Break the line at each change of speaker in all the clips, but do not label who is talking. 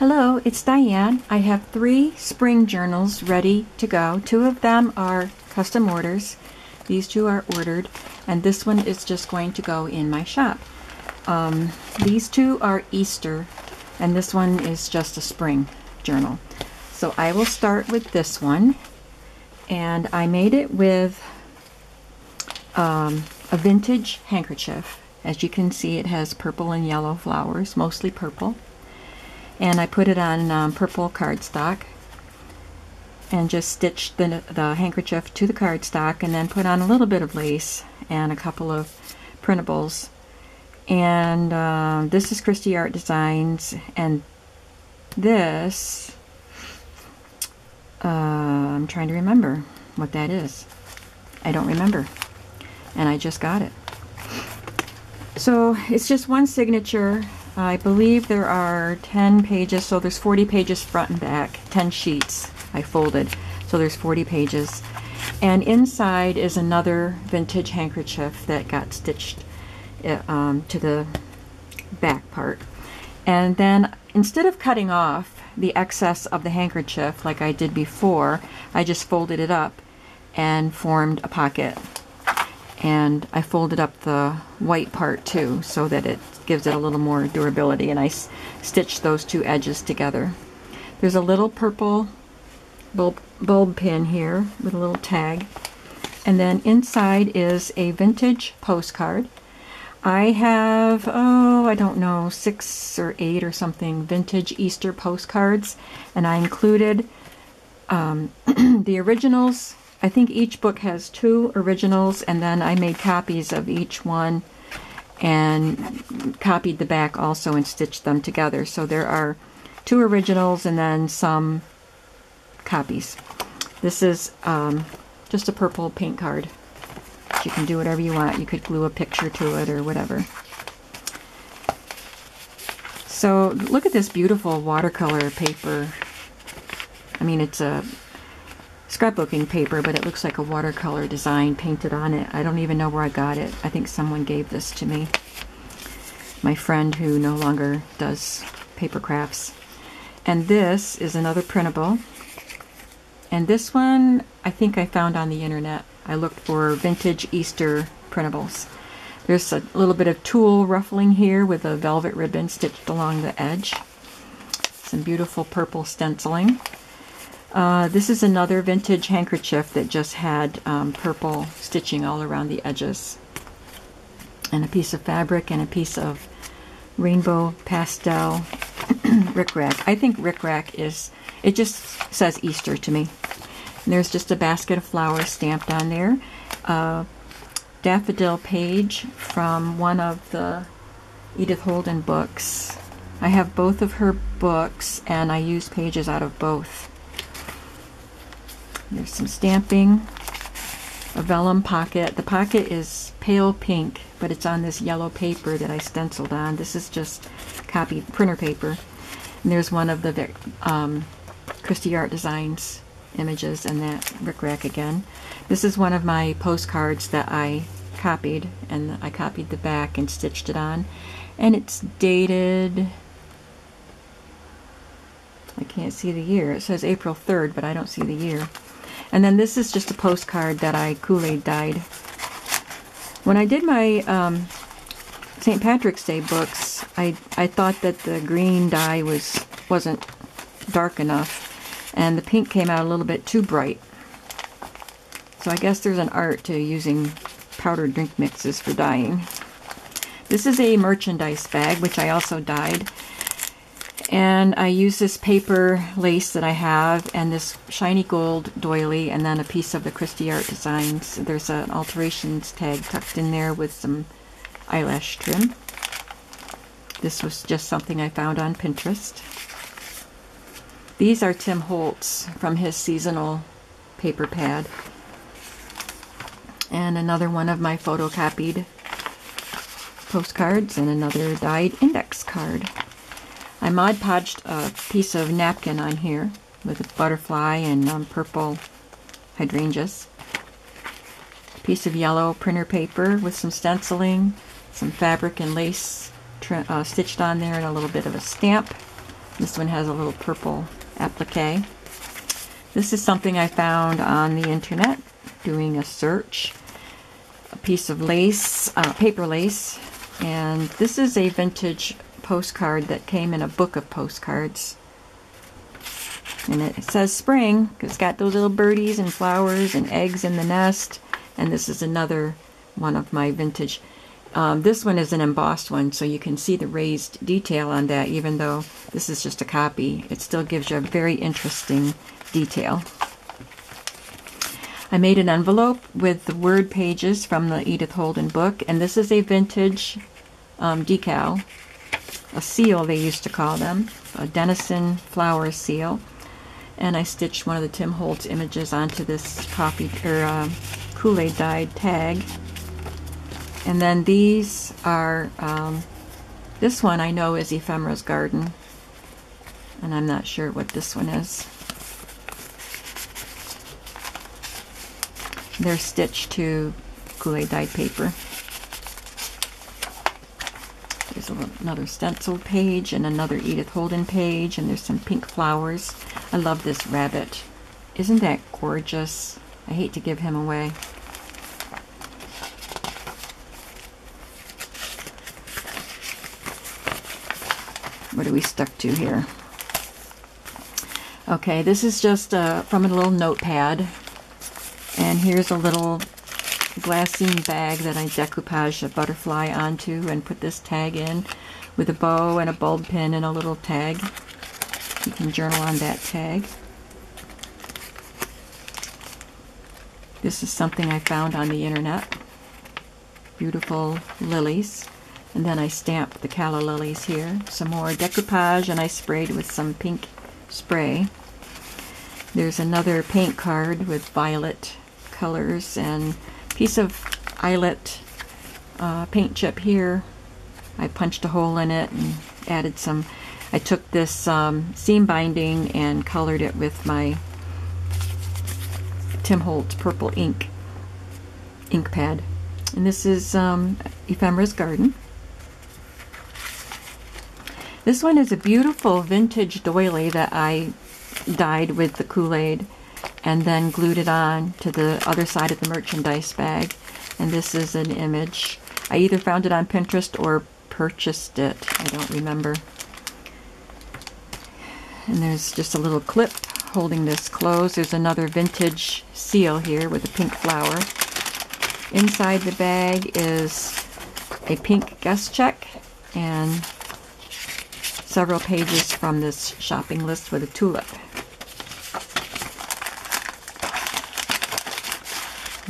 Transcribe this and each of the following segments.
Hello, it's Diane. I have 3 spring journals ready to go. 2 of them are custom orders. These 2 are ordered, and this one is just going to go in my shop. These 2 are Easter, and this one is just a spring journal. So I will start with this one, and I made it with a vintage handkerchief. As you can see, it has purple and yellow flowers, mostly purple. And I put it on purple cardstock and just stitched the handkerchief to the cardstock, and then put on a little bit of lace and a couple of printables. And this is Christie Art Designs, and this, I'm trying to remember what that is. I don't remember, and I just got it. So it's just one signature. I believe there are 10 pages, so there's 40 pages front and back, 10 sheets I folded, so there's 40 pages. And inside is another vintage handkerchief that got stitched to the back part. And then instead of cutting off the excess of the handkerchief like I did before, I just folded it up and formed a pocket. And I folded up the white part too, so that it gives it a little more durability, and I stitched those 2 edges together. There's a little purple bulb pin here with a little tag, and then inside is a vintage postcard. I have, I don't know, 6 or 8 or something vintage Easter postcards, and I included the originals. I think each book has 2 originals, and then I made copies of each one and copied the back also and stitched them together. So there are 2 originals and then some copies. This is just a purple paint card. You can do whatever you want. You could glue a picture to it or whatever. So look at this beautiful watercolor paper. I mean, it's a scrapbooking paper, but it looks like a watercolor design painted on it. I don't even know where I got it. I think someone gave this to me. My friend who no longer does paper crafts. And this is another printable. And this one I think I found on the internet. I looked for vintage Easter printables. There's a little bit of tulle ruffling here with a velvet ribbon stitched along the edge. Some beautiful purple stenciling. This is another vintage handkerchief that just had purple stitching all around the edges. And a piece of fabric and a piece of rainbow pastel rickrack. I think rickrack is, it just says Easter to me. And there's just a basket of flowers stamped on there. Daffodil page from one of the Edith Holden books. I have both of her books, and I use pages out of both. There's some stamping, a vellum pocket. The pocket is pale pink, but it's on this yellow paper that I stenciled on. This is just copied printer paper. And there's one of the Christie Art Designs images, and that rickrack again. This is one of my postcards that I copied, and I copied the back and stitched it on. And it's dated, I can't see the year. It says April 3rd, but I don't see the year. And then this is just a postcard that I Kool-Aid dyed. When I did my St. Patrick's Day books, I thought that the green dye wasn't dark enough, and the pink came out a little bit too bright. So I guess there's an art to using powdered drink mixes for dyeing. This is a merchandise bag, which I also dyed. And I use this paper lace that I have, and this shiny gold doily, and then a piece of the Christie Art Designs. There's an alterations tag tucked in there with some eyelash trim. This was just something I found on Pinterest. These are Tim Holtz from his seasonal paper pad. And another one of my photocopied postcards, and another dyed index card. I Mod Podged a piece of napkin on here with a butterfly and purple hydrangeas. A piece of yellow printer paper with some stenciling, some fabric and lace stitched on there, and a little bit of a stamp. This one has a little purple applique. This is something I found on the internet doing a search. A piece of lace, paper lace, and this is a vintage postcard that came in a book of postcards. And it says spring, because it's got those little birdies and flowers and eggs in the nest. And this is another one of my vintage. This one is an embossed one, so you can see the raised detail on that. Even though this is just a copy, it still gives you a very interesting detail. I made an envelope with the word pages from the Edith Holden book, and this is a vintage decal, a seal they used to call them, a Denison flower seal. And I stitched one of the Tim Holtz images onto this coffee or Kool-Aid dyed tag. And then these are, this one I know is Ephemera's Garden, and I'm not sure what this one is. They're stitched to Kool-Aid dyed paper. There's another stenciled page and another Edith Holden page, and there's some pink flowers. I love this rabbit. Isn't that gorgeous? I hate to give him away. What are we stuck to here? Okay, this is just from a little notepad. And here's a little glassine bag that I decoupage a butterfly onto and put this tag in with a bow and a bulb pin and a little tag. You can journal on that tag. This is something I found on the internet. Beautiful lilies. And then I stamped the calla lilies here. Some more decoupage, and I sprayed with some pink spray. There's another paint card with violet colors and piece of eyelet paint chip here. I punched a hole in it and added some. I took this seam binding and colored it with my Tim Holtz purple ink pad. And this is Ephemera's Garden. This one is a beautiful vintage doily that I dyed with the Kool-Aid and then glued it on to the other side of the merchandise bag. And this is an image. I either found it on Pinterest or purchased it. I don't remember. And there's just a little clip holding this closed. There's another vintage seal here with a pink flower. Inside the bag is a pink guest check and several pages from this shopping list with a tulip.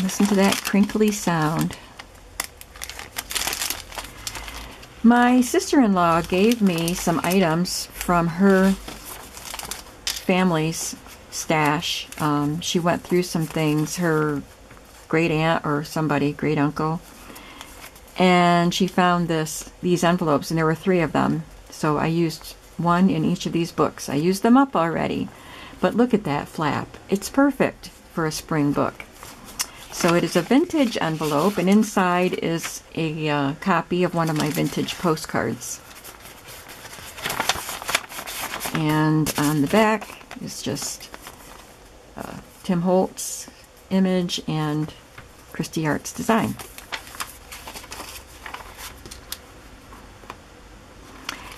Listen to that crinkly sound. My sister-in-law gave me some items from her family's stash. She went through some things, her great aunt or somebody, great uncle, and she found these envelopes, and there were 3 of them. So I used one in each of these books. I used them up already, but look at that flap. It's perfect for a spring book. So it is a vintage envelope, and inside is a copy of one of my vintage postcards. And on the back is just Tim Holtz image and Christy Arts design.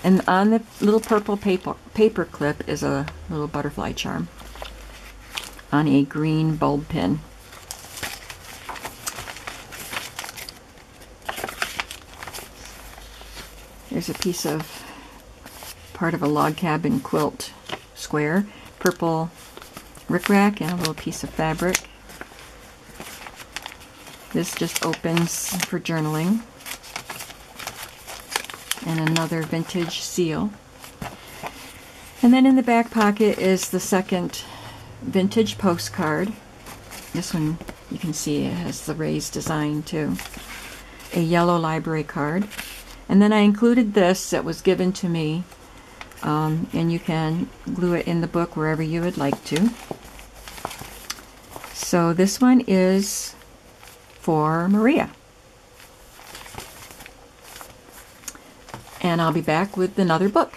And on the little purple paper clip is a little butterfly charm on a green bulb pin. There's a piece of part of a log cabin quilt square, purple rickrack, and a little piece of fabric. This just opens for journaling. And another vintage seal. And then in the back pocket is the second vintage postcard. This one, you can see it has the raised design too. A yellow library card. And then I included this that was given to me, and you can glue it in the book wherever you would like to. So this one is for Maria. And I'll be back with another book.